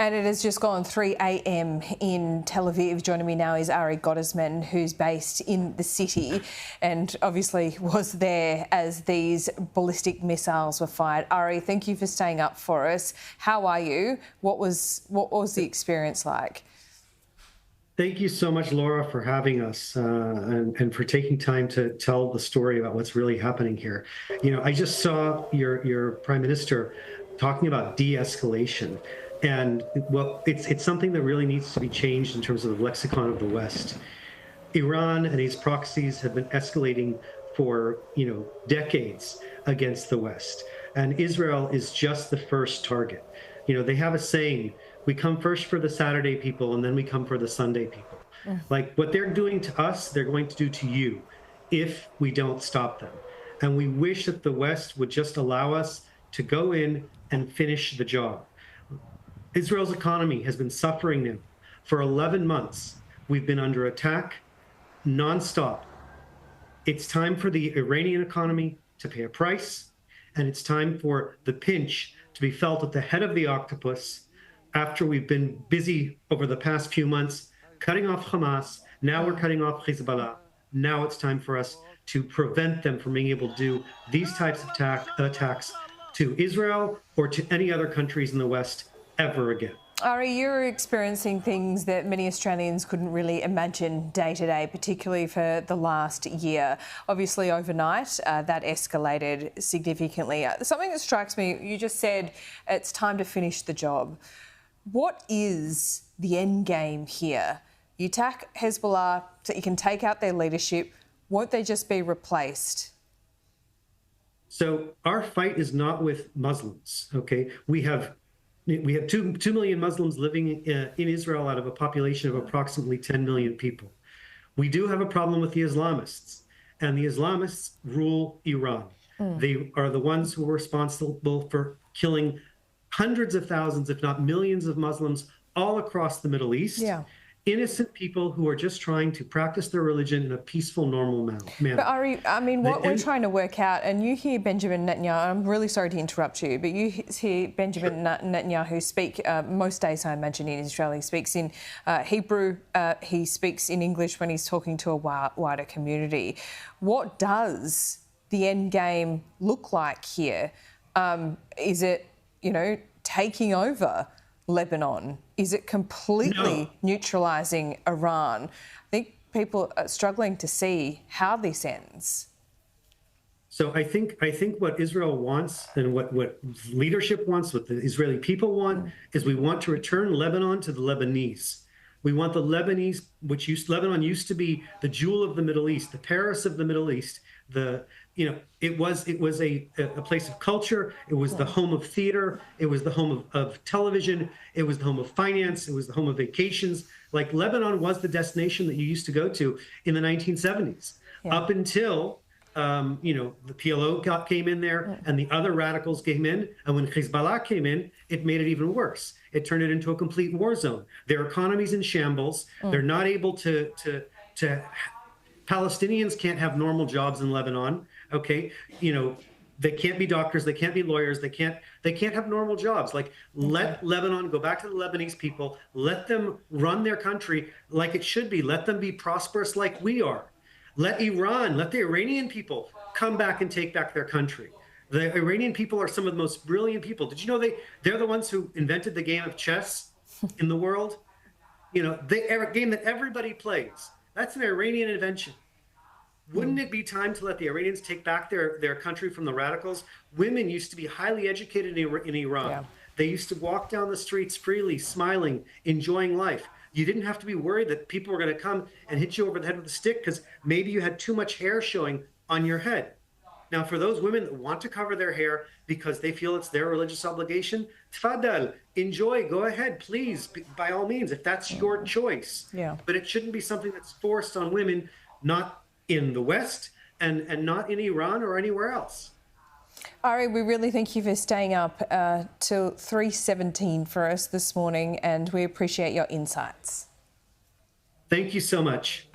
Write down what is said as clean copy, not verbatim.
And it has just gone 3 a.m. in Tel Aviv. Joining me now is Ari Gottesmann, who's based in the city and obviously was there as these ballistic missiles were fired. Ari, thank you for staying up for us. How are you? What was the experience like? Thank you so much, Laura, for having us and for taking time to tell the story about what's really happening here. You know, I just saw your Prime Minister talking about de-escalation. And well, it's something that really needs to be changed in terms of the lexicon of the West. Iran and its proxies have been escalating for, decades against the West. And Israel is just the first target. You know, they have a saying, we come first for the Saturday people and then we come for the Sunday people. Like what they're doing to us, they're going to do to you if we don't stop them. And we wish that the West would just allow us to go in and finish the job. Israel's economy has been suffering now for 11 months. We've been under attack nonstop. It's time for the Iranian economy to pay a price, and it's time for the pinch to be felt at the head of the octopus after we've been busy over the past few months cutting off Hamas. Now we're cutting off Hezbollah. Now it's time for us to prevent them from being able to do these types of attacks to Israel or to any other countries in the West ever again. Ari, you're experiencing things that many Australians couldn't really imagine day to day, particularly for the last year. Obviously, overnight, that escalated significantly. Something that strikes me, you just said it's time to finish the job. What is the end game here? You attack Hezbollah so you can take out their leadership. Won't they just be replaced? So our fight is not with Muslims, okay? We have 2 million Muslims living in Israel out of a population of approximately 10 million people. We do have a problem with the Islamists, and the Islamists rule Iran. They are the ones who are responsible for killing hundreds of thousands, if not millions of Muslims all across the Middle East. Yeah. Innocent people who are just trying to practice their religion in a peaceful, normal manner. But Ari, I mean, what we're trying to work out, and you hear Benjamin Netanyahu, I'm really sorry to interrupt you, but you hear Benjamin Netanyahu speak most days, I imagine, in Israel. He speaks in Hebrew, he speaks in English when he's talking to a wider community. What does the end game look like here? Is it, taking over Lebanon? Is it completely neutralising Iran? I think people are struggling to see how this ends. So I think what Israel wants and what leadership wants, what the Israeli people want, is we want to return Lebanon to the Lebanese. We want the Lebanese, Lebanon used to be the jewel of the Middle East, the Paris of the Middle East. It was a place of culture. It was the home of theater. It was the home of television. It was the home of finance. It was the home of vacations. Like Lebanon was the destination that you used to go to in the 1970s, up until the PLO came in there and the other radicals came in. And when Hezbollah came in, it made it even worse. It turned it into a complete war zone. Their economy's in shambles. They're not able to Palestinians can't have normal jobs in Lebanon. Okay. They can't be doctors. They can't be lawyers. They can't have normal jobs. Like, let Lebanon go back to the Lebanese people. Let them run their country like it should be. Let them be prosperous like we are. Let the Iranian people come back and take back their country. The Iranian people are some of the most brilliant people. Did you know they're the ones who invented the game of chess in the world? A game that everybody plays. That's an Iranian invention. Wouldn't it be time to let the Iranians take back their country from the radicals? Women used to be highly educated in Iran. Yeah. They used to walk down the streets freely, smiling, enjoying life. You didn't have to be worried that people were going to come and hit you over the head with a stick because maybe you had too much hair showing on your head. Now, for those women that want to cover their hair because they feel it's their religious obligation, tfadal, enjoy, go ahead, please, by all means, if that's your choice. Yeah. But it shouldn't be something that's forced on women, not in the West and not in Iran or anywhere else. Ari, we really thank you for staying up till 3:17 for us this morning, and we appreciate your insights. Thank you so much.